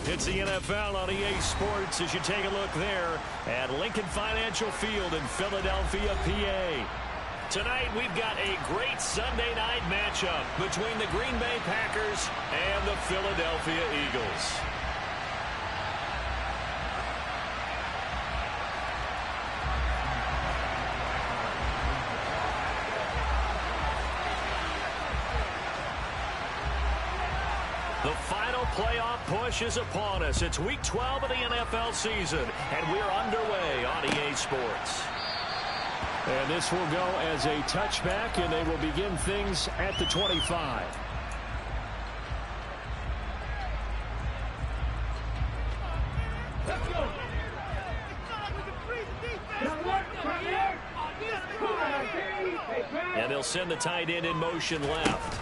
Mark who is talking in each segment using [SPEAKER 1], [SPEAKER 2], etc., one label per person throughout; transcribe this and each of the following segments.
[SPEAKER 1] It's the NFL on EA Sports as you take a look there at Lincoln Financial Field in Philadelphia, PA. Tonight we've got a great Sunday night matchup between the Green Bay Packers and the Philadelphia Eagles. The final playoff push is upon us. It's Week 12 of the NFL season, and we're underway on EA Sports. And this will go as a touchback, and they will begin things at the 25. And they'll send the tight end in motion left.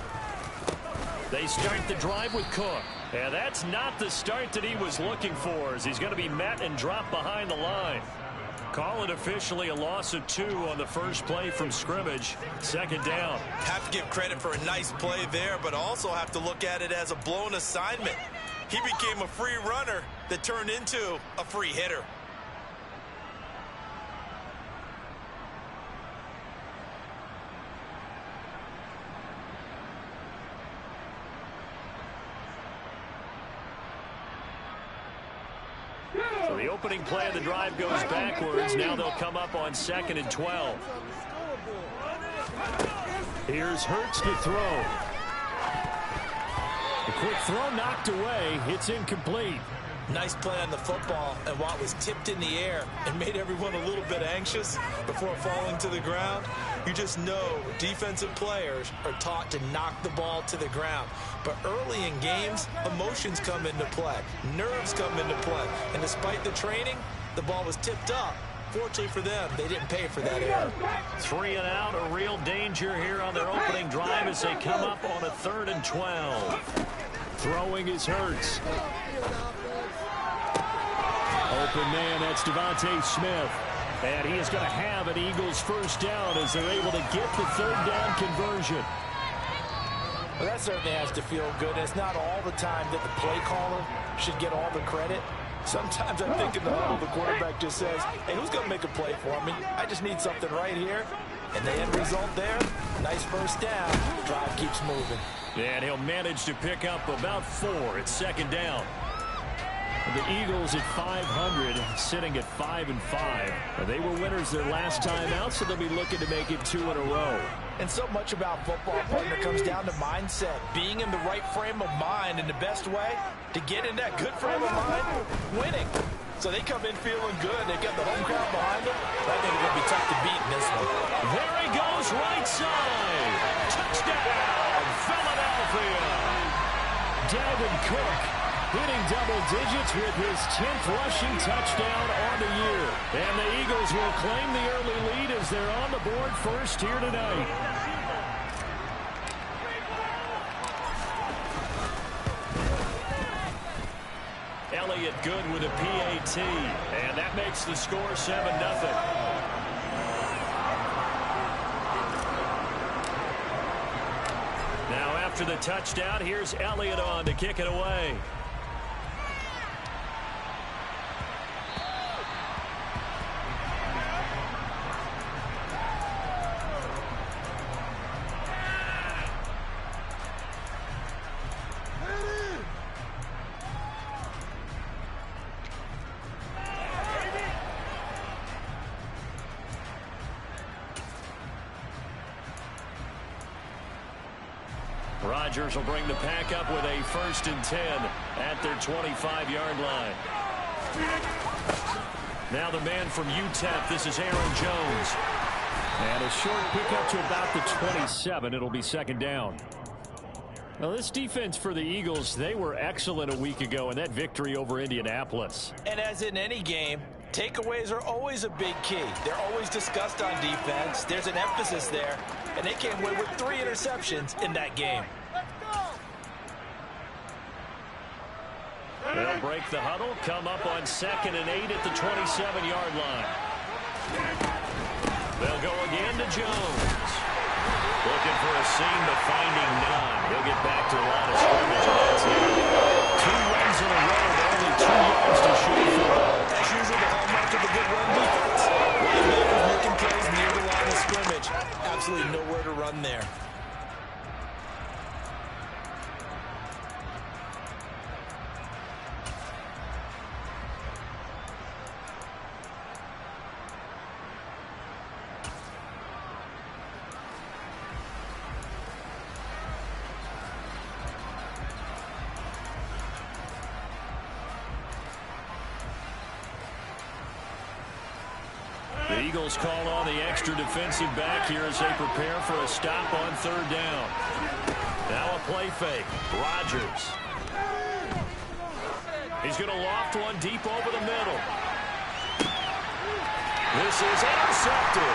[SPEAKER 1] They start the drive with Cook. And that's not the start that he was looking for, as he's going to be met and dropped behind the line. Call it officially a loss of 2 on the first play from scrimmage. Second down.
[SPEAKER 2] Have to give credit for a nice play there, but also have to look at it as a blown assignment. He became a free runner that turned into a free hitter.
[SPEAKER 1] So the opening play of the drive goes backwards. Now they'll come up on 2nd and 12. Here's Hurts to throw. The quick throw knocked away. It's incomplete.
[SPEAKER 2] Nice play on the football, and while it was tipped in the air and made everyone a little bit anxious before falling to the ground, you just know defensive players are taught to knock the ball to the ground. But early in games, emotions come into play, nerves come into play, and despite the training, the ball was tipped up. Fortunately for them, they didn't pay for that error.
[SPEAKER 1] 3 and out, a real danger here on their opening drive as they come up on a 3rd and 12. Throwing is Hurts. Open man, that's Devontae Smith. And he is going to have an Eagles first down as they're able to get the 3rd down conversion.
[SPEAKER 3] Well, that certainly has to feel good. It's not all the time that the play caller should get all the credit. Sometimes I think in the huddle, the quarterback just says, hey, who's going to make a play for me? I just need something right here. And the end result there, nice first down. The drive keeps moving.
[SPEAKER 1] And he'll manage to pick up about 4 at 2nd down. The Eagles at 500, sitting at 5-5. They were winners their last time out, so they'll be looking to make it 2 in a row.
[SPEAKER 3] And so much about football, partner, comes down to mindset. Being in the right frame of mind, and the best way to get in that good frame of mind, winning. So they come in feeling good. They've got the home crowd behind them. I think it's going to be tough to beat in this one.
[SPEAKER 1] There he goes, right side. Touchdown, Philadelphia. Dalvin Cook hitting double digits with his 10th rushing touchdown on the year. And the Eagles will claim the early lead as they're on the board first here tonight. Elliott good with a PAT, and that makes the score 7-0. Now after the touchdown, here's Elliott on to kick it away. Rodgers will bring the pack up with a 1st and 10 at their 25-yard line. Now the man from UTEP, this is Aaron Jones. And a short pickup to about the 27. It'll be 2nd down. Well, this defense for the Eagles, they were excellent a week ago in that victory over Indianapolis.
[SPEAKER 3] And as in any game, takeaways are always a big key. They're always discussed on defense. There's an emphasis there. And they came away with 3 interceptions in that game.
[SPEAKER 1] They'll break the huddle, come up on 2nd and 8 at the 27-yard line. They'll go again to Jones. Looking for a seam, but finding none. He'll get back to the line of scrimmage, and that's it. 2 runs in a row, but only 2 yards to shoot for.
[SPEAKER 2] As usual, the hallmark of a good run defense. Linebackers making plays near the line of scrimmage. Absolutely nowhere to run there.
[SPEAKER 1] The Eagles call on the extra defensive back here as they prepare for a stop on 3rd down. Now a play fake. Rodgers. He's going to loft one deep over the middle. This is intercepted.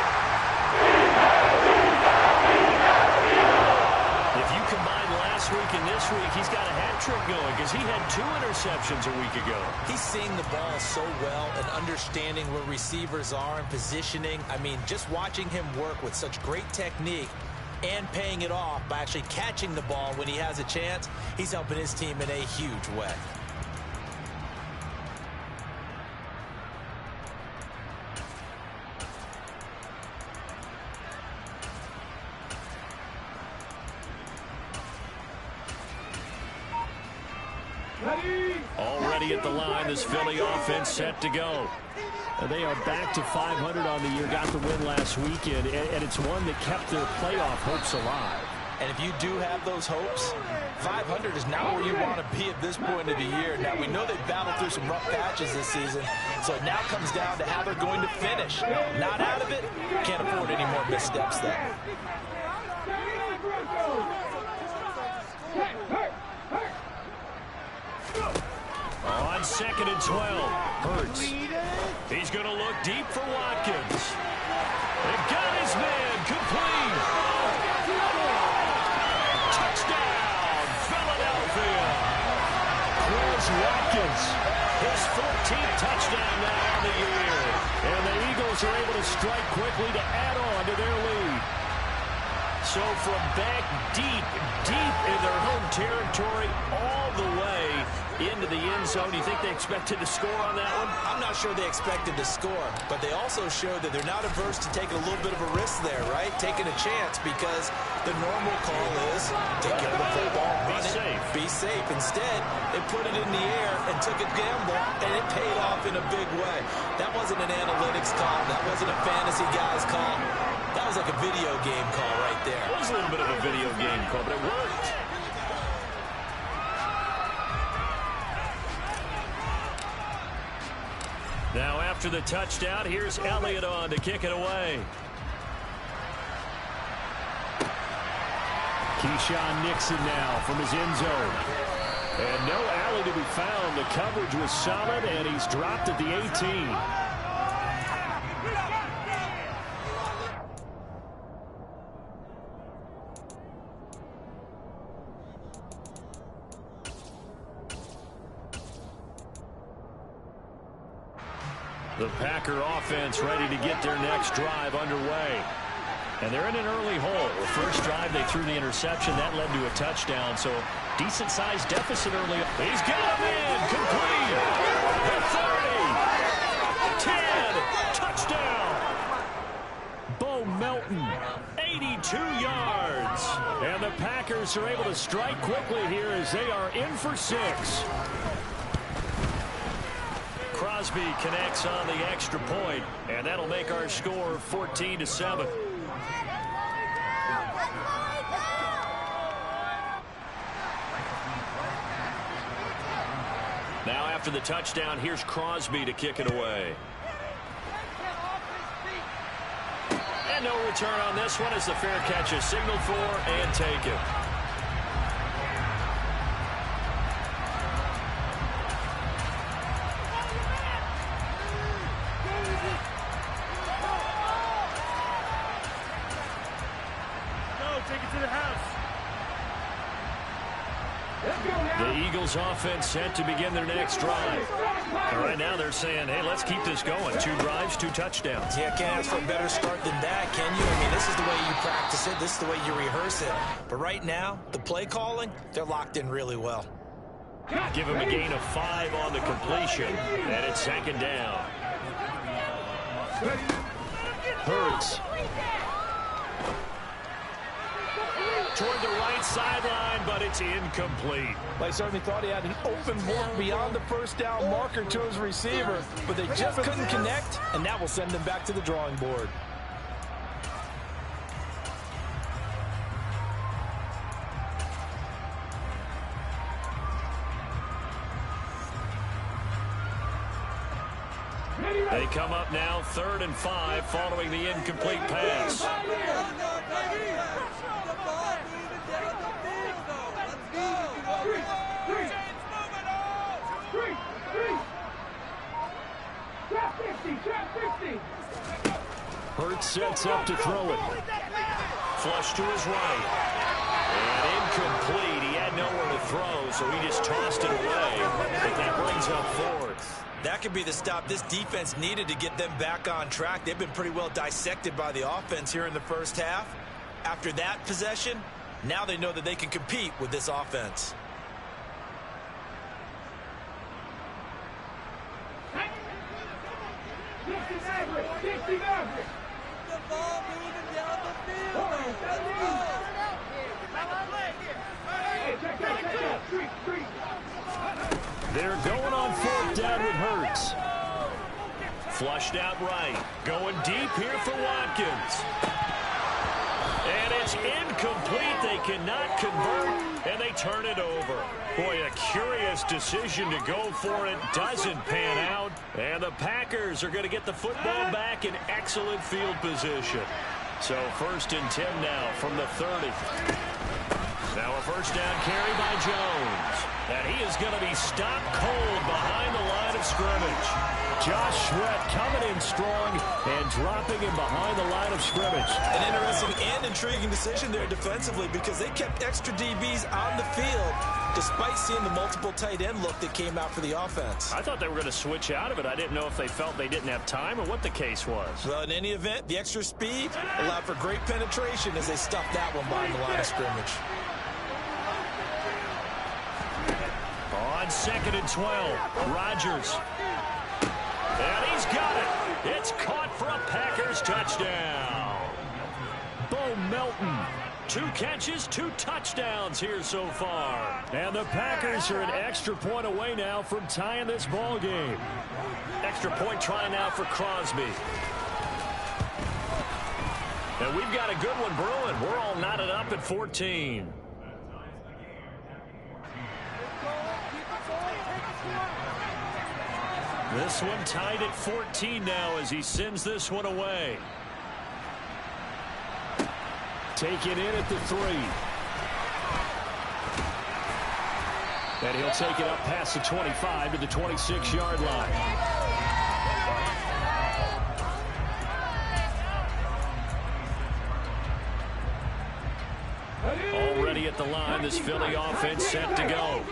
[SPEAKER 1] If you combine last week and this week, he's got a hat trick going because he had 2 interceptions a week ago.
[SPEAKER 2] He's seeing the ball so well and understanding where receivers are and positioning. I mean, just watching him work with such great technique and paying it off by actually catching the ball when he has a chance, he's helping his team in a huge way.
[SPEAKER 1] Already at the line, this Philly offense set to go. They are back to 500 on the year, got the win last weekend, and it's one that kept their playoff hopes alive.
[SPEAKER 2] And if you do have those hopes, 500 is not where you want to be at this point of the year. Now, we know they've battled through some rough patches this season, so it now comes down to how they're going to finish. Not out of it, can't afford any more missteps there.
[SPEAKER 1] On 2nd and 12, Hurts. He's going to look deep for Watkins. They've got his man complete. Touchdown, Philadelphia. Chris Watkins, his 14th touchdown now on the year. And the Eagles are able to strike quickly to add on to their lead. So from back deep in their home territory, all the way into the end zone. Do you think they expected to score on that one?
[SPEAKER 2] I'm not sure they expected to score, but they also showed that they're not averse to taking a little bit of a risk there, right? Taking a chance, because the normal call is take care of the football, run it, be safe. Instead, they put it in the air and took a gamble, and it paid off in a big way. That wasn't an analytics call. That wasn't a fantasy guy's call. That was like a video game call right there.
[SPEAKER 1] It was a little bit of a video game call, but it worked. Now after the touchdown, here's Elliott on to kick it away. Keyshawn Nixon now from his end zone. And no alley to be found. The coverage was solid, and he's dropped at the 18. The Packer offense ready to get their next drive underway. And they're in an early hole. The first drive, they threw the interception. That led to a touchdown. So decent-sized deficit early. He's got him in. Complete. The 30. 10. Touchdown. Bo Melton. 82 yards. And the Packers are able to strike quickly here as they are in for 6. Crosby connects on the extra point, and that'll make our score 14-7. Now after the touchdown, here's Crosby to kick it away. And no return on this one as the fair catch is signaled for and taken. The Eagles offense set to begin their next drive. And right now they're saying, hey, let's keep this going. 2 drives, 2 touchdowns.
[SPEAKER 2] Yeah, can't ask for a better start than that, can you? I mean, this is the way you practice it. This is the way you rehearse it. But right now, the play calling, they're locked in really well.
[SPEAKER 1] Give him a gain of 5 on the completion. And it's second down. Hurts. Toward the right sideline, but it's incomplete.
[SPEAKER 3] They certainly thought he had an open look beyond the first down marker to his receiver, but they just couldn't connect, and that will send them back to the drawing board.
[SPEAKER 1] They come up now 3rd and 5 following the incomplete pass. Hurts sets up to throw it. Flush to his right. And incomplete. He had nowhere to throw, so he just tossed it away. But that brings up 4th.
[SPEAKER 2] That could be the stop this defense needed to get them back on track. They've been pretty well dissected by the offense here in the first half. After that possession, now they know that they can compete with this offense.
[SPEAKER 1] They're going on 4th down with Hurts. Flushed out right. Going deep here for Watkins. And it's incomplete. They cannot convert, and they turn it over. Boy, a curious decision to go for it. Doesn't pan out. And the Packers are going to get the football back in excellent field position. So 1st and 10 now from the 30. Now a first down carry by Jones. And he is going to be stopped cold behind the line of scrimmage. Josh Sweat coming in strong and dropping him behind the line of scrimmage.
[SPEAKER 2] An interesting and intriguing decision there defensively because they kept extra DBs on the field despite seeing the multiple tight end look that came out for the offense.
[SPEAKER 1] I thought they were going to switch out of it. I didn't know if they felt they didn't have time or what the case was.
[SPEAKER 2] Well, in any event, the extra speed allowed for great penetration as they stuffed that one behind the line of scrimmage.
[SPEAKER 1] On 2nd and 12, Rodgers. And he's got it. It's caught for a Packers touchdown. Bo Melton. 2 catches, 2 touchdowns here so far. And the Packers are an extra point away now from tying this ball game. Extra point try now for Crosby. And we've got a good one brewing. We're all knotted up at 14. This one tied at 14 now as he sends this one away. Taken in at the 3. And he'll take it up past the 25 to the 26-yard line. Already at the line, this Philly offense set to go.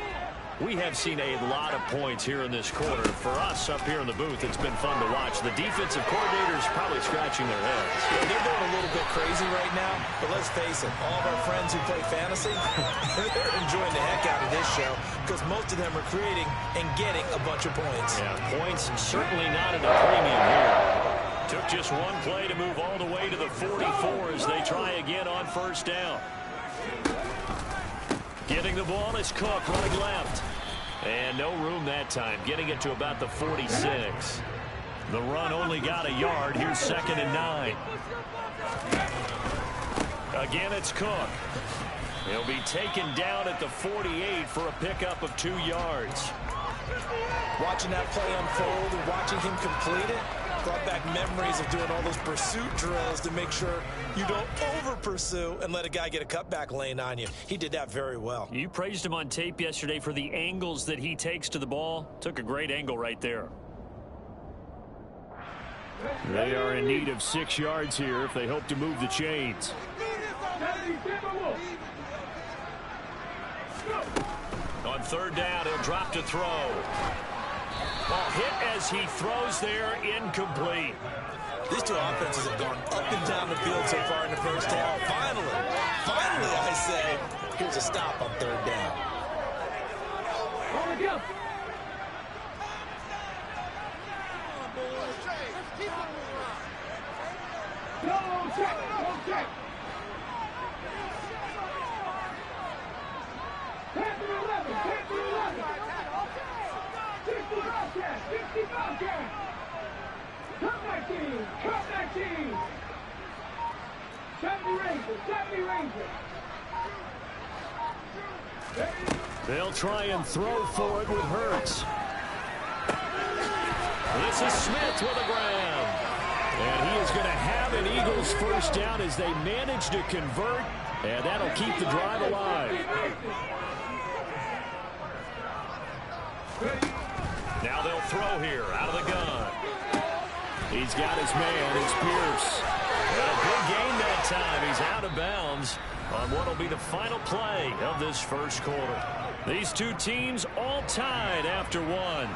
[SPEAKER 1] We have seen a lot of points here in this quarter. For us up here in the booth, it's been fun to watch. The defensive coordinators probably scratching their heads.
[SPEAKER 2] Yeah, they're going a little bit crazy right now, but let's face it, all of our friends who play fantasy, they're enjoying the heck out of this show because most of them are creating and getting a bunch of points.
[SPEAKER 1] Yeah, points certainly not at a premium here. Took just one play to move all the way to the 44 as they try again on first down. Getting the ball is Cook, right left. And no room that time, getting it to about the 46. The run only got a yard. Here's 2nd and 9. Again, it's Cook. He'll be taken down at the 48 for a pickup of 2 yards.
[SPEAKER 2] Watching that play unfold and watching him complete it brought back memories of doing all those pursuit drills to make sure you don't over-pursue and let a guy get a cutback lane on you. He did that very well.
[SPEAKER 1] You praised him on tape yesterday for the angles that he takes to the ball. Took a great angle right there. They are in need of 6 yards here if they hope to move the chains. On 3rd down, he'll drop to throw. Ball hit as he throws there, incomplete.
[SPEAKER 2] These two offenses have gone up and down the field so far in the first half. Finally, I say, here's a stop on 3rd down.
[SPEAKER 1] They'll try and throw for it with Hurts. This is Smith with a grab. And he is going to have an Eagles first down as they manage to convert. And that'll keep the drive alive. Now they'll throw here out of the gun. He's got his man. It's Pierce. And a big gain that time. He's out of bounds on what will be the final play of this first quarter. These two teams all tied after one.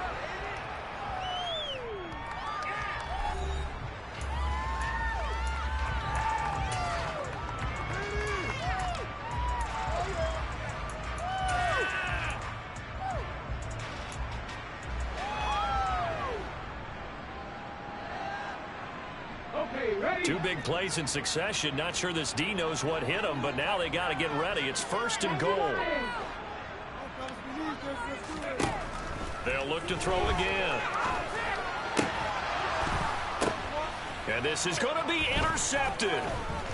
[SPEAKER 1] Two big plays in succession. Not sure this D knows what hit him, but now they got to get ready. It's first and goal. They'll look to throw again. And this is going to be intercepted.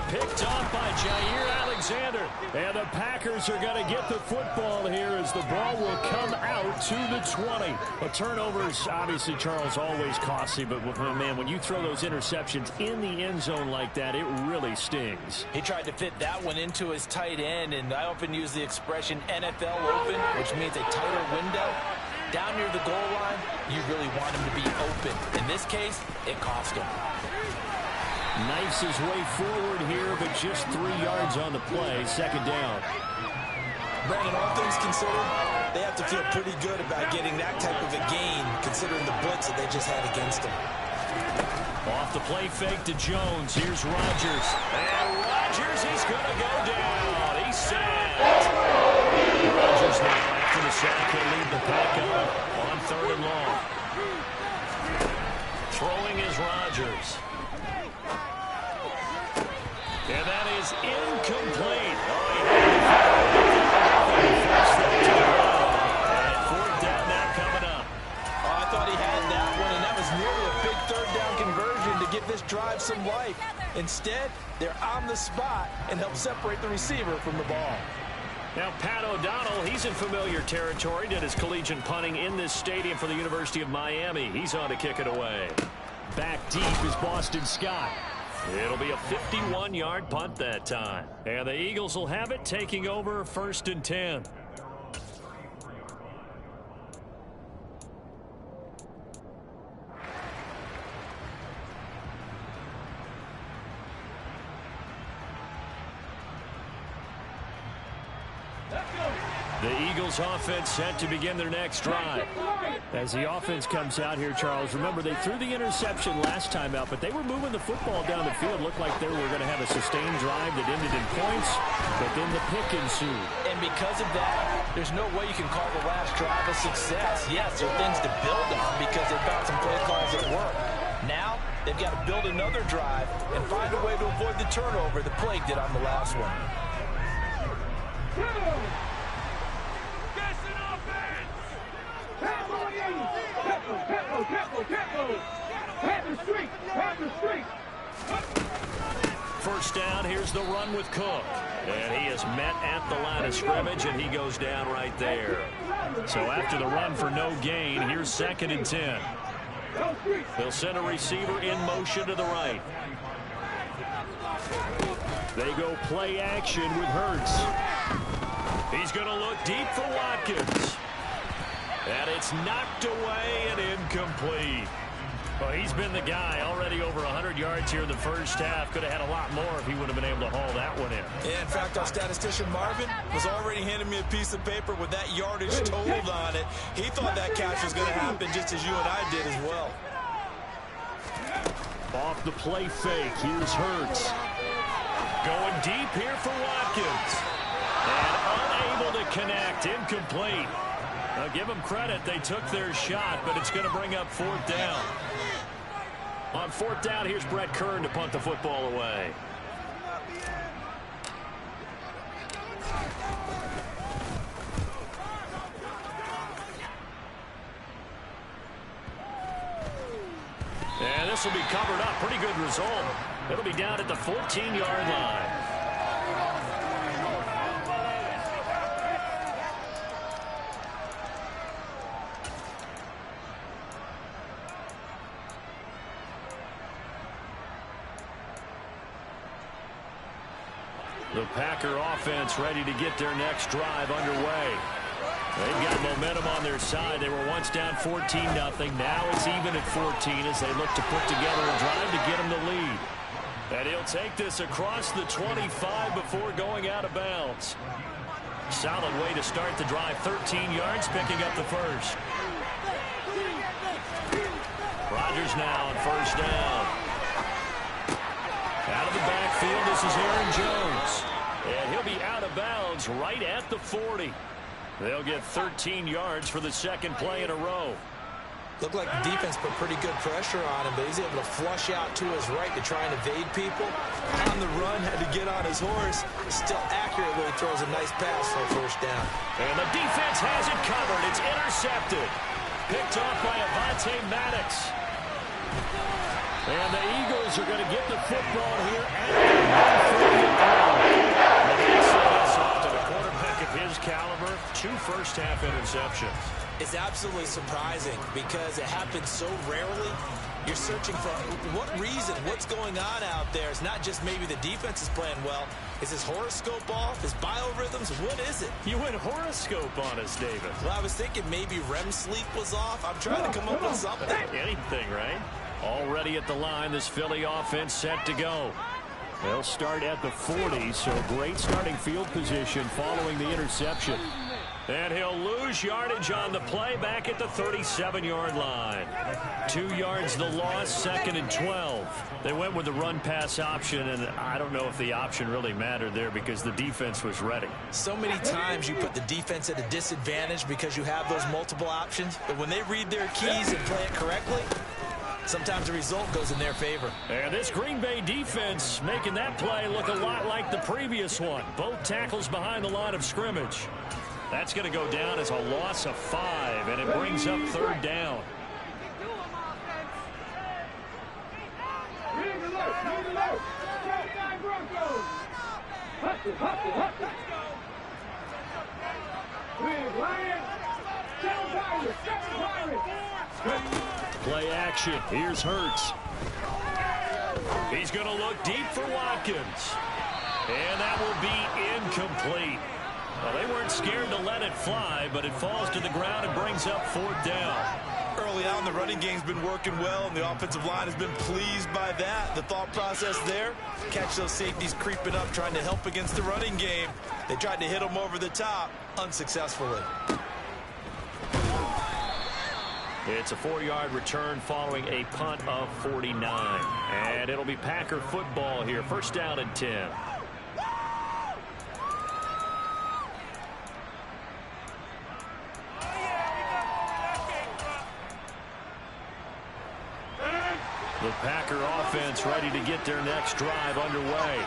[SPEAKER 1] Picked off by Jair Alexander. And the Packers are going to get the football here as the ball will come out to the 20. A turnover is obviously, Charles, always costly. But, man, when you throw those interceptions in the end zone like that, it really stings.
[SPEAKER 3] He tried to fit that one into his tight end, and I often use the expression NFL open, which means a tighter window. Down near the goal line, you really want him to be open. In this case, it cost him.
[SPEAKER 1] Knifes his way forward here, but just 3 yards on the play. Second down.
[SPEAKER 2] Brandon, all things considered, they have to feel pretty good about getting that type of a gain, considering the blitz that they just had against them.
[SPEAKER 1] Off the play fake to Jones. Here's Rodgers. And Rodgers is going to go down. He's sacked. Rodgers now after the sack will lead the pack up on 3rd and long. Throwing is Rodgers. And that is incomplete. And 4th down now coming up.
[SPEAKER 3] I thought he had that one, and that was nearly a big 3rd down conversion to give this drive some life. Instead, they're on the spot and help separate the receiver from the ball.
[SPEAKER 1] Now, Pat O'Donnell, he's in familiar territory. Did his collegiate punting in this stadium for the University of Miami. He's on to kick it away. Back deep is Boston Scott. It'll be a 51-yard punt that time. And the Eagles will have it, taking over 1st and 10. The Eagles offense set to begin their next drive. As the offense comes out here, Charles, remember they threw the interception last time out, but they were moving the football down the field. Looked like they were going to have a sustained drive that ended in points, but then the pick ensued.
[SPEAKER 3] And because of that, there's no way you can call the last drive a success. Yes, there are things to build on because they found some play calls that work. Now, they've got to build another drive and find a way to avoid the turnover the plague did on the last one.
[SPEAKER 1] First down, here's the run with Cook. And he is met at the line of scrimmage, and he goes down right there. So after the run for no gain, here's 2nd and 10. They'll send a receiver in motion to the right. They go play action with Hurts. He's going to look deep for Watkins. And it's knocked away and incomplete. Well, he's been the guy, already over 100 yards here in the first half. Could have had a lot more if he would have been able to haul that one in.
[SPEAKER 2] Yeah, in fact, our statistician Marvin was already handing me a piece of paper with that yardage totaled on it. He thought that catch was going to happen just as you and I did as well.
[SPEAKER 1] Off the play fake, here's Hurts. Going deep here for Watkins. And unable to connect, incomplete. Now give them credit. They took their shot, but it's going to bring up 4th down. On 4th down, here's Brett Kern to punt the football away. And this will be covered up. Pretty good result. It'll be down at the 14-yard line. The Packer offense ready to get their next drive underway. They've got momentum on their side. They were once down 14-0. Now it's even at 14 as they look to put together a drive to get them the lead. And he'll take this across the 25 before going out of bounds. Solid way to start the drive. 13 yards, picking up the first. Rodgers now on 1st down. Out of the backfield, this is Aaron Jones. And he'll be out of bounds right at the 40. They'll get 13 yards for the second play in a row.
[SPEAKER 2] Looked like the defense put pretty good pressure on him, but he's able to flush out to his right to try and evade people. On the run, had to get on his horse. Still accurately throws a nice pass for a 1st down.
[SPEAKER 1] And the defense has it covered. It's intercepted. Picked off by Avonte Maddox. And the Eagles are going to get the football here at the 1-4 to the quarterback of his caliber. 2 first-half interceptions.
[SPEAKER 2] It's absolutely surprising because it happens so rarely. You're searching for what reason, what's going on out there. It's not just maybe the defense is playing well. Is his horoscope off? His biorhythms? What is it?
[SPEAKER 1] You went horoscope on us, David.
[SPEAKER 2] Well, I was thinking maybe REM sleep was off. I'm trying to come up with something.
[SPEAKER 1] Anything, right? Already at the line, this Philly offense set to go. They'll start at the 40, so great starting field position following the interception. And he'll lose yardage on the play back at the 37-yard line. 2 yards the loss, 2nd and 12. They went with the run-pass option, and I don't know if the option really mattered there because the defense was ready.
[SPEAKER 2] So many times you put the defense at a disadvantage because you have those multiple options, but when they read their keys and play it correctly, sometimes the result goes in their favor.
[SPEAKER 1] And this Green Bay defense making that play look a lot like the previous one. Both tackles behind the line of scrimmage. That's going to go down as a loss of 5, and it brings up 3rd down. Play action. Here's Hurts. He's going to look deep for Watkins. And that will be incomplete. Well, they weren't scared to let it fly, but it falls to the ground and brings up 4th down.
[SPEAKER 2] Early on, the running game's been working well, and the offensive line has been pleased by that. The thought process there, catch those safeties creeping up, trying to help against the running game. They tried to hit them over the top, unsuccessfully.
[SPEAKER 1] It's a 4-yard return following a punt of 49. And it'll be Packer football here. 1st down and 10. The Packer offense ready to get their next drive underway.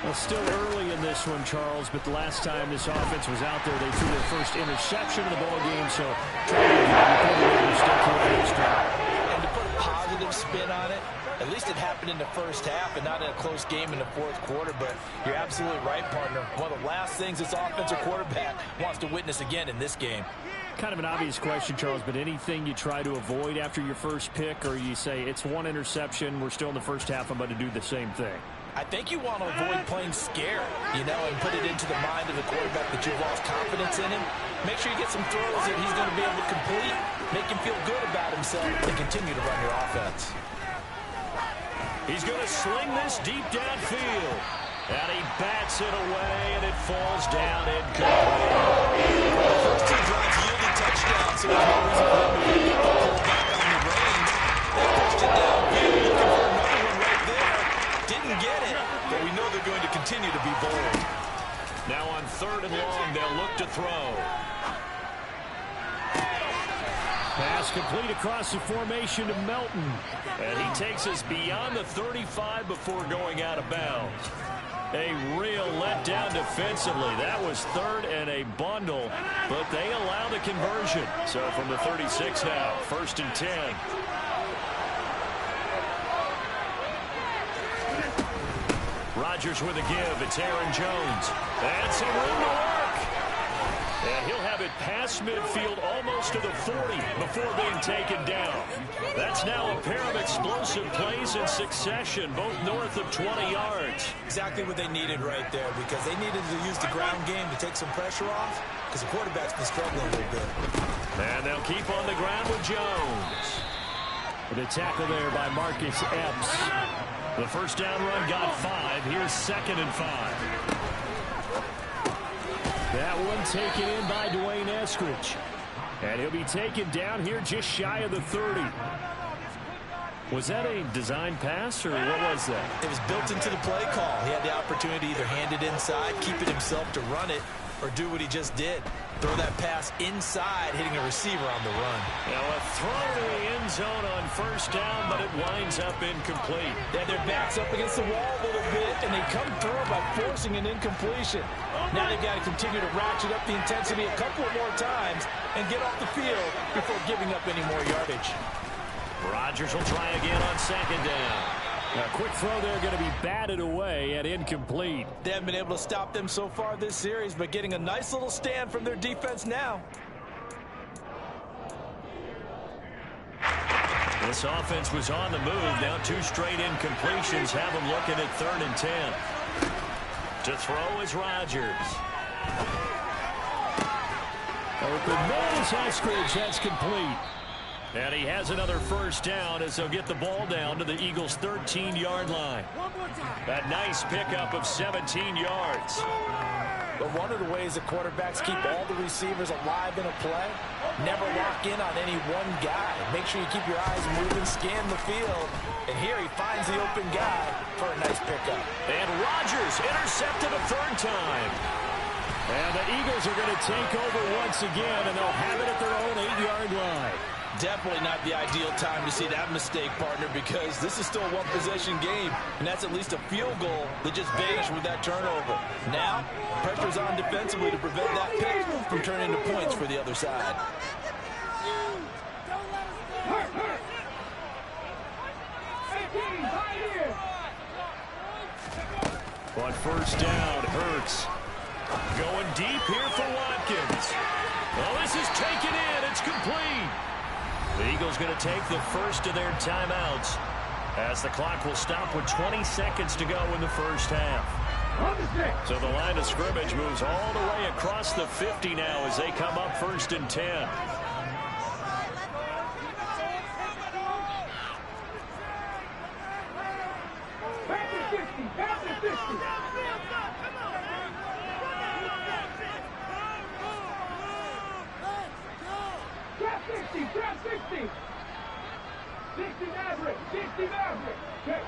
[SPEAKER 1] Well, still early in this one, Charles, but the last time this offense was out there, they threw their first interception of the ball game, so
[SPEAKER 2] and to put a positive spin on it, at least it happened in the first half and not in a close game in the 4th quarter, but you're absolutely right, partner. One of the last things this offensive quarterback wants to witness again in this game.
[SPEAKER 1] Kind of an obvious question, Charles, but anything you try to avoid after your first pick, or you say it's 1 interception, we're still in the first half, I'm going to do the same thing?
[SPEAKER 2] I think you want to avoid playing scared, and put it into the mind of the quarterback that you've lost confidence in him. Make sure you get some throws that he's going to be able to complete, make him feel good about himself, and continue to run your offense.
[SPEAKER 1] He's going to sling this deep downfield. And he bats it away, and it falls down incomplete.
[SPEAKER 2] First 2 drives yielded touchdowns, so there's no reason for them to pull back on the reins. They pushed it downfield, looking for another one right there. Didn't get it, but we know they're going to continue to be bold.
[SPEAKER 1] Now on 3rd and long, they'll look to throw. Pass complete across the formation to Melton. And he takes us beyond the 35 before going out of bounds. A real letdown defensively. That was third and a bundle, but they allow the conversion. So from the 36 now, 1st and 10. Rodgers with a give. It's Aaron Jones. And some room to work. And he'll have it past midfield almost to the 40 before being taken down. That's now a pair of explosive plays in succession, both north of 20 yards.
[SPEAKER 2] Exactly what they needed right there, because they needed to use the ground game to take some pressure off, because the quarterback's been struggling a little bit.
[SPEAKER 1] And they'll keep on the ground with Jones. The tackle there by Marcus Epps. The first down run got 5. Here's 2nd and 5. That one taken in by Dwayne Eskridge. And he'll be taken down here just shy of the 30. Was that a design pass, or what was that?
[SPEAKER 2] It was built into the play call. He had the opportunity to either hand it inside, keep it himself to run it, or do what he just did. Throw that pass inside, hitting a receiver on the run.
[SPEAKER 1] Now a throw to the end zone on 1st down, but it winds up incomplete.
[SPEAKER 3] Yeah, their back's up against the wall a little bit, and they come through by forcing an incompletion. Now they've got to continue to ratchet up the intensity a couple of more times and get off the field before giving up any more yardage.
[SPEAKER 1] Rodgers will try again on 2nd down. A quick throw there going to be batted away and incomplete.
[SPEAKER 3] They haven't been able to stop them so far this series, but getting a nice little stand from their defense now.
[SPEAKER 1] This offense was on the move. Now 2 straight incompletions have them looking at 3rd and 10. To throw is Rodgers. Open man is Eskridge. That's complete. And he has another first down as they'll get the ball down to the Eagles' 13-yard line. A nice pickup of 17 yards.
[SPEAKER 3] But one of the ways the quarterbacks keep all the receivers alive in a play, never lock in on any one guy. Make sure you keep your eyes moving, scan the field. And here he finds the open guy for a nice pickup.
[SPEAKER 1] And Rodgers intercepted a 3rd time. And the Eagles are going to take over once again, and they'll have it at their own 8-yard line.
[SPEAKER 3] Definitely not the ideal time to see that mistake, partner, because this is still a one-possession game, and that's at least a field goal that just vanished with that turnover. Now, pressure's on defensively to prevent that pick from turning into points for the other side.
[SPEAKER 1] On 1st down, Hurts going deep here for Watkins. Oh, this is taken in. It's complete. The Eagles going to take the first of their timeouts as the clock will stop with 20 seconds to go in the first half. So the line of scrimmage moves all the way across the 50 now as they come up 1st and 10.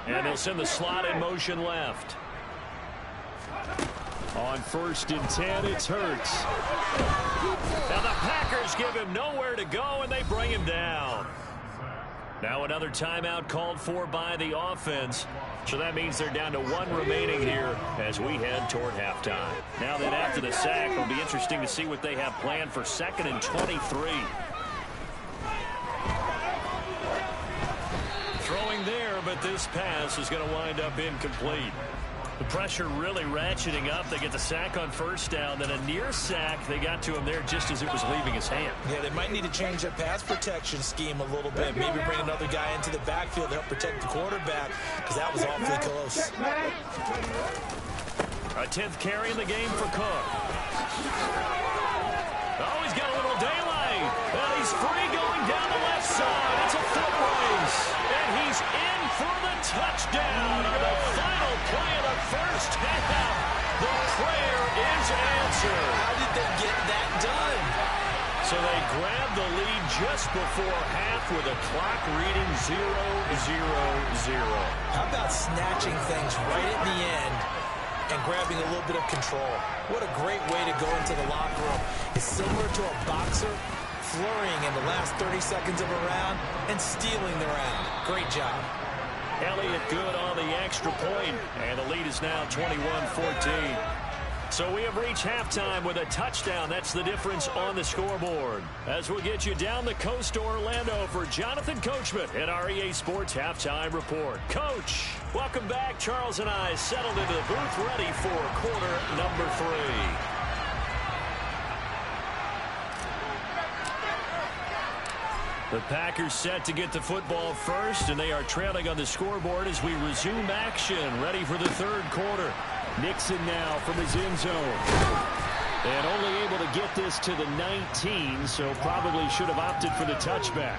[SPEAKER 1] And they'll send the slot in motion left. On 1st and 10, it's Hurts. Now the Packers give him nowhere to go, and they bring him down. Now another timeout called for by the offense. So that means they're down to 1 remaining here as we head toward halftime. Now then, after the sack, it'll be interesting to see what they have planned for 2nd and 23. Throwing there, but this pass is going to wind up incomplete. The pressure really ratcheting up. They get the sack on 1st down, then a near sack. They got to him there just as it was leaving his hand.
[SPEAKER 2] Yeah, they might need to change their pass protection scheme a little bit. Maybe bring another guy into the backfield to help protect the quarterback, because that was awfully close.
[SPEAKER 1] A 10th carry in the game for Cook. Oh, he's got a little daylight. And he's free going down the left side. It's a foot race. And he's in for the touchdown on the final play of the first half. The prayer is answered.
[SPEAKER 2] How did they get that done?
[SPEAKER 1] So they grabbed the lead just before half with a clock reading 0-0-0.
[SPEAKER 2] How about snatching things right at the end and grabbing a little bit of control? What a great way to go into the locker room. It's similar to a boxer flurrying in the last 30 seconds of a round and stealing the round. Great job.
[SPEAKER 1] Elliott good on the extra point, and the lead is now 21-14. So we have reached halftime with a touchdown. That's the difference on the scoreboard. As we'll get you down the coast to Orlando for Jonathan Coachman at our EA Sports Halftime Report. Coach, welcome back. Charles and I settled into the booth ready for quarter number 3. The Packers set to get the football first, and they are trailing on the scoreboard as we resume action, ready for the third quarter. Nixon now from his end zone. And only able to get this to the 19, so probably should have opted for the touchback.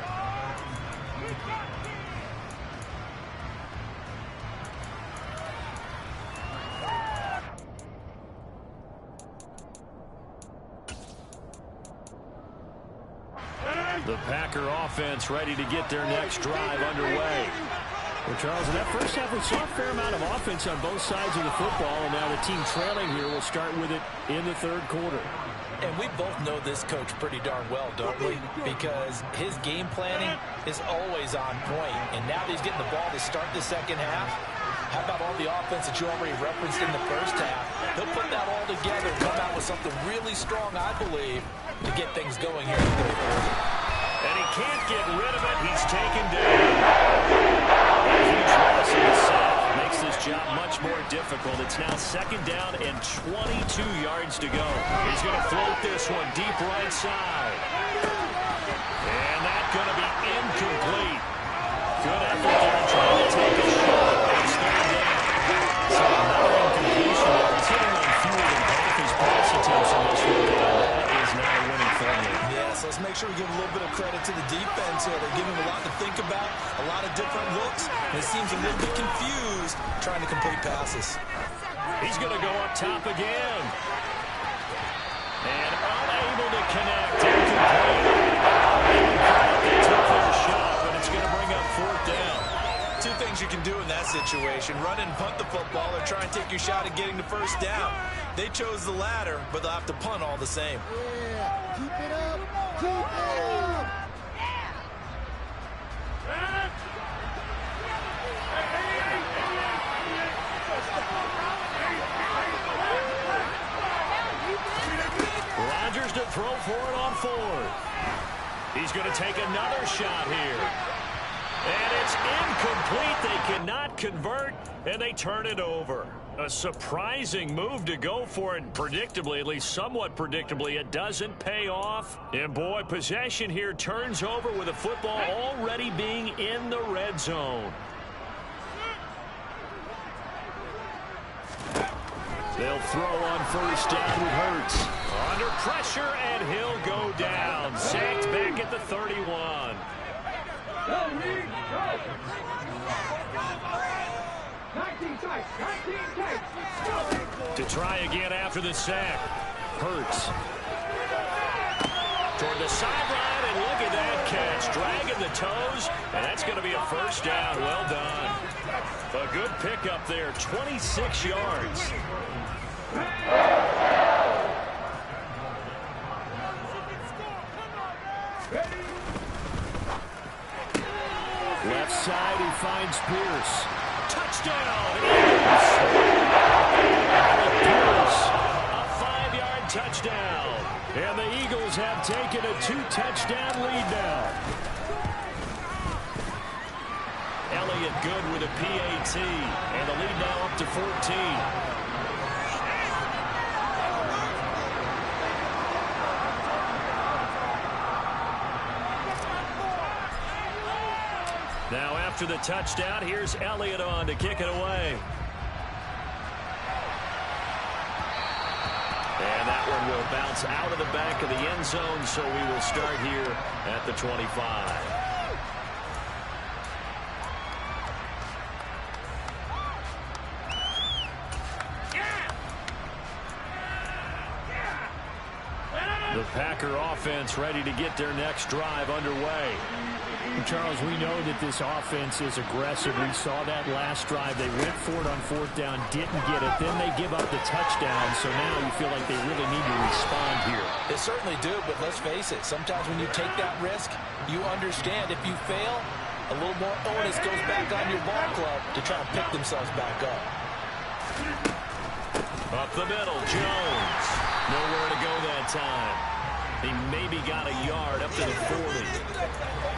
[SPEAKER 1] The Packer offense ready to get their next drive underway. Well, Charles, in that first half, we saw a fair amount of offense on both sides of the football, and now the team trailing here will start with it in the third quarter.
[SPEAKER 2] And we both know this coach pretty darn well, don't we? Because his game planning is always on point. And now that he's getting the ball to start the second half, how about all the offense that you already referenced in the first half? He'll put that all together and come out with something really strong, I believe, to get things going here in the third quarter.
[SPEAKER 1] And he can't get rid of it. He's taken down. A huge loss in the sack makes this job much more difficult. It's now second down and 22 yards to go. He's going to float this one deep right side. And that's going to be incomplete. Good effort there trying to take a shot. It's third down. So another incompletion. He's hitting on fewer than half his pass attempts in this one. That is not a winning formula.
[SPEAKER 2] So let's make sure we give a little bit of credit to the defense here. They're giving him a lot to think about, a lot of different looks, and it seems a little bit confused trying to complete passes.
[SPEAKER 1] He's going to go up top again. And unable to connect. Incomplete. They took their shot, but it's going to bring up fourth down.
[SPEAKER 2] Two things you can do in that situation. Run and punt the football or try and take your shot at getting the first down. They chose the latter, but they'll have to punt all the same.
[SPEAKER 4] Yeah, keep it up. Keep it up!
[SPEAKER 1] Rodgers to throw for it on fourth. He's going to take another shot here. And it's incomplete. They cannot convert, and they turn it over. A surprising move to go for it. Predictably, at least somewhat predictably, it doesn't pay off. And boy, possession here turns over with the football already being in the red zone. They'll throw on first down with Hurts. Under pressure, and he'll go down. Sacked back at the 31. To try again after the sack. Hurts. Toward the sideline, and look at that catch. Dragging the toes, and that's going to be a first down. Well done. A good pickup there, 26 yards. Left side, he finds Pierce. Touchdown, Eagles! Pierce, a 5-yard touchdown. And the Eagles have taken a 2-touchdown lead now. Elliott good with a PAT. And the lead now up to 14. Now after the touchdown, here's Elliott on to kick it away. And that one will bounce out of the back of the end zone, so we will start here at the 25. The Packer offense ready to get their next drive underway.
[SPEAKER 5] Charles, we know that this offense is aggressive. We saw that last drive. They went for it on fourth down, didn't get it. Then they give up the touchdown, so now you feel like they really need to respond here.
[SPEAKER 3] They certainly do, but let's face it. Sometimes when you take that risk, you understand if you fail, a little more onus goes back on your ball club to try to pick themselves back up.
[SPEAKER 1] Up the middle, Jones. Nowhere to go that time. He maybe got a yard up to the 40.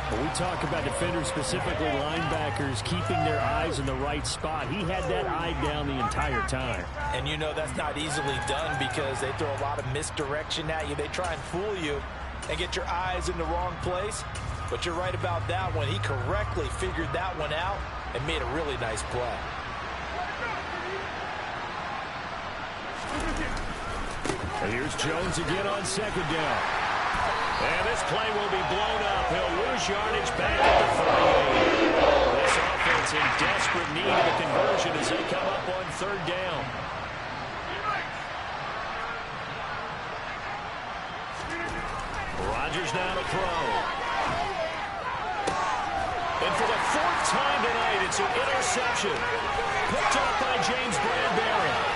[SPEAKER 5] When we talk about defenders, specifically linebackers, keeping their eyes in the right spot, he had that eye down the entire time.
[SPEAKER 3] And you know that's not easily done because they throw a lot of misdirection at you. They try and fool you and get your eyes in the wrong place. But you're right about that one. He correctly figured that one out and made a really nice play.
[SPEAKER 1] Here's Jones again on second down. And this play will be blown up. He'll lose yardage back at the 48. This offense in desperate need of a conversion as they come up on third down. Rodgers now to throw. And for the fourth time tonight, it's an interception. Picked up by James Bradbury.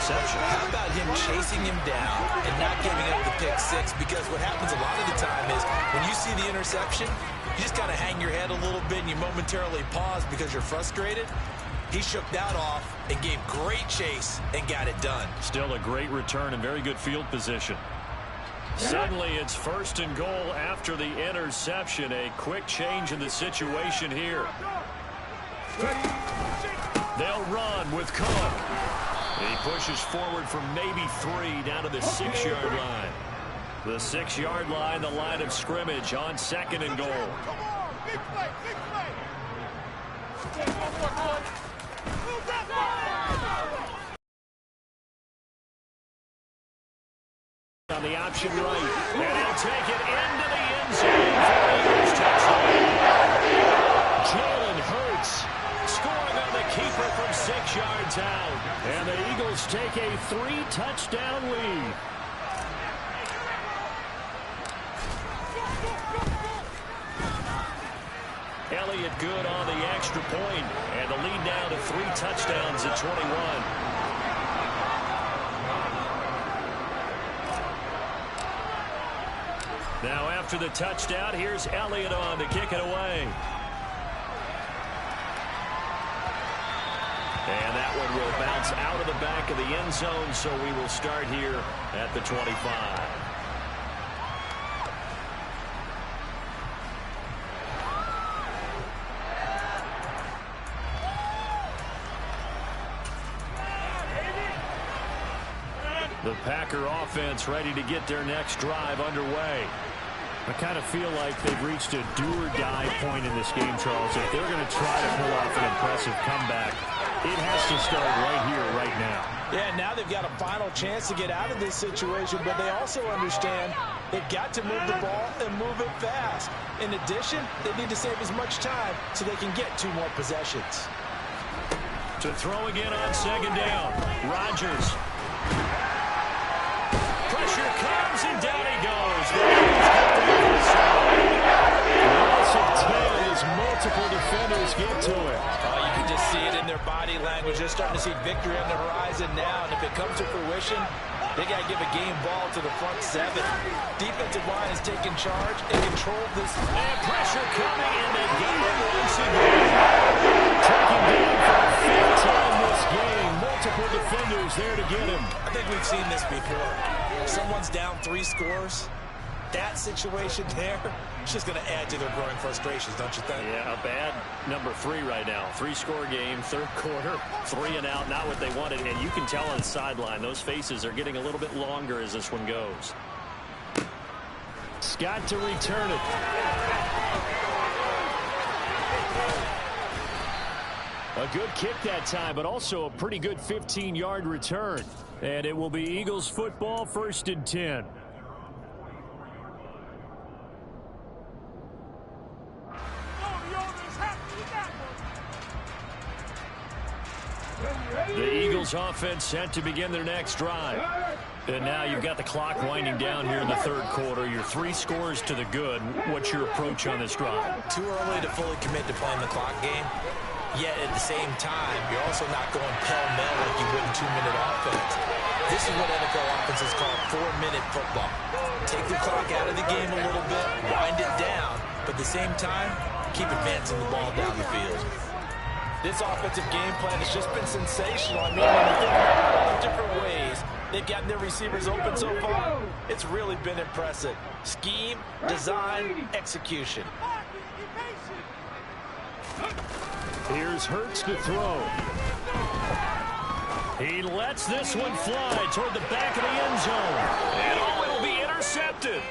[SPEAKER 3] How about him chasing him down and not giving up the pick six? Because what happens a lot of the time is when you see the interception, you just kind of hang your head a little bit and you momentarily pause because you're frustrated. He shook that off and gave great chase and got it done.
[SPEAKER 1] Still a great return and very good field position. Suddenly it's first and goal after the interception. A quick change in the situation here. They'll run with Cook. He pushes forward for maybe 3 down to the 6-yard line. The 6-yard line, the line of scrimmage on second and goal.
[SPEAKER 4] Come on, big play, big play.
[SPEAKER 1] On the option right, and he'll take it into the end zone for the Eagles touchdown. Jalen Hurts scoring on the keeper from 6 yards out. And the Eagles take a 3-touchdown lead. Elliott good on the extra point, and the lead now to 3 touchdowns at 21. Now after the touchdown, here's Elliott on to kick it away. And that one will bounce out of the back of the end zone, so we will start here at the 25. The Packer offense ready to get their next drive underway.
[SPEAKER 5] I kind of feel like they've reached a do-or-die point in this game, Charles. If they're going to try to pull off an impressive comeback, it has to start right here, right now.
[SPEAKER 3] Yeah, now they've got a final chance to get out of this situation, but they also understand they've got to move the ball and move it fast. In addition, they need to save as much time so they can get 2 more possessions.
[SPEAKER 1] To throw again on second down, Rodgers. Pressure comes, and down he goes. Loss of 10 as multiple defenders get to it.
[SPEAKER 3] You can just see it in their body language. They're starting to see victory on the horizon now, and if it comes to fruition, they got to give a game ball to the front 7. Defensive line is taking charge and control this.
[SPEAKER 1] And pressure coming, and they got it once again. Taking down for the 5th time this game. Multiple defenders there to get him.
[SPEAKER 3] I think we've seen this before. Someone's down 3 scores. That situation there, it's just going to add to their growing frustrations, don't you think?
[SPEAKER 1] Yeah, a bad number 3 right now. 3-score game, 3rd quarter, 3 and out, not what they wanted. And you can tell on the sideline, those faces are getting a little bit longer as this one goes.
[SPEAKER 5] Scott to return it. A good kick that time, but also a pretty good 15-yard return. And it will be Eagles football, 1st and 10. The Eagles offense set to begin their next drive. And now you've got the clock winding down here in the third quarter. Your 3 scores to the good. What's your approach on this drive?
[SPEAKER 2] Too early to fully commit to playing the clock game. Yet at the same time, you're also not going pell-mell like you would in 2-minute offense. This is what NFL offenses call 4-minute football. Take the clock out of the game a little bit, wind it down, but at the same time, keep advancing the ball down the field.
[SPEAKER 3] This offensive game plan has just been sensational. I mean, when you think about all the different ways they've gotten their receivers open so far, it's really been impressive. Scheme, design, execution.
[SPEAKER 5] Here's Hurts to throw. He lets this one fly toward the back of the end zone. And oh, it'll be intercepted.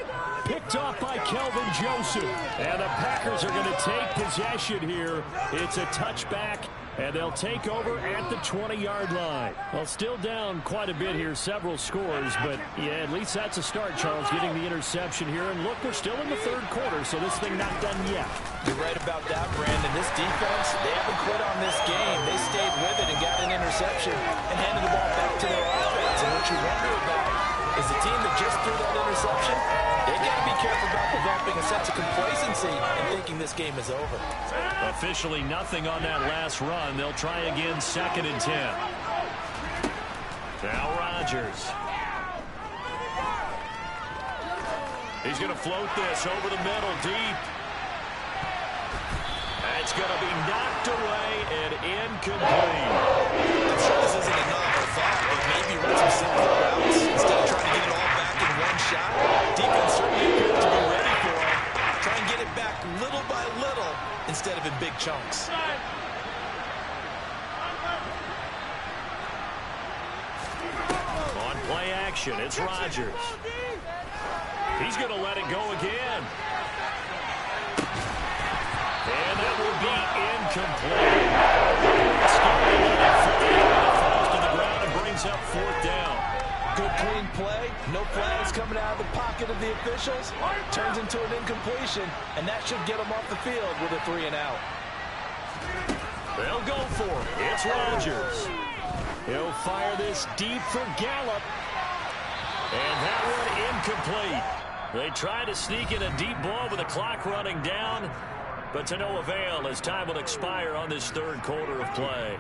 [SPEAKER 5] Picked off by Kelvin Joseph. And the Packers are going to take possession here. It's a touchback, and they'll take over at the 20-yard line. Well, still down quite a bit here, several scores, but yeah, at least that's a start, Charles, getting the interception here. And look, we're still in the third quarter, so this thing not done yet.
[SPEAKER 3] You're right about that, Brandon. This defense, they haven't quit on this game. They stayed with it and got an interception and handed the ball back to their offense. And what you wonder about is the team that just threw that interception, they've got to be careful about developing a sense of complacency and thinking this game is over.
[SPEAKER 5] Officially nothing on that last run. They'll try again, 2nd and 10. Now Rodgers. He's going to float this over the middle, deep. It's going to be knocked away and incomplete.
[SPEAKER 2] I'm sure this isn't a novel thought, but maybe run some simpler routes instead of trying to get it all back in one shot. Defense certainly appears to be ready for it. Try and get it back little by little instead of in big chunks.
[SPEAKER 5] On play action, it's Rodgers. He's going to let it go again. And that will be incomplete. It falls to the ground and brings up 4th down.
[SPEAKER 3] Good clean play. No flags coming out of the pocket of the officials. Turns into an incompletion, and that should get them off the field with a 3 and out.
[SPEAKER 5] They'll go for it. It's Rodgers. He'll fire this deep for Gallup. And that one incomplete. They try to sneak in a deep ball with the clock running down, but to no avail as time will expire on this third quarter of play.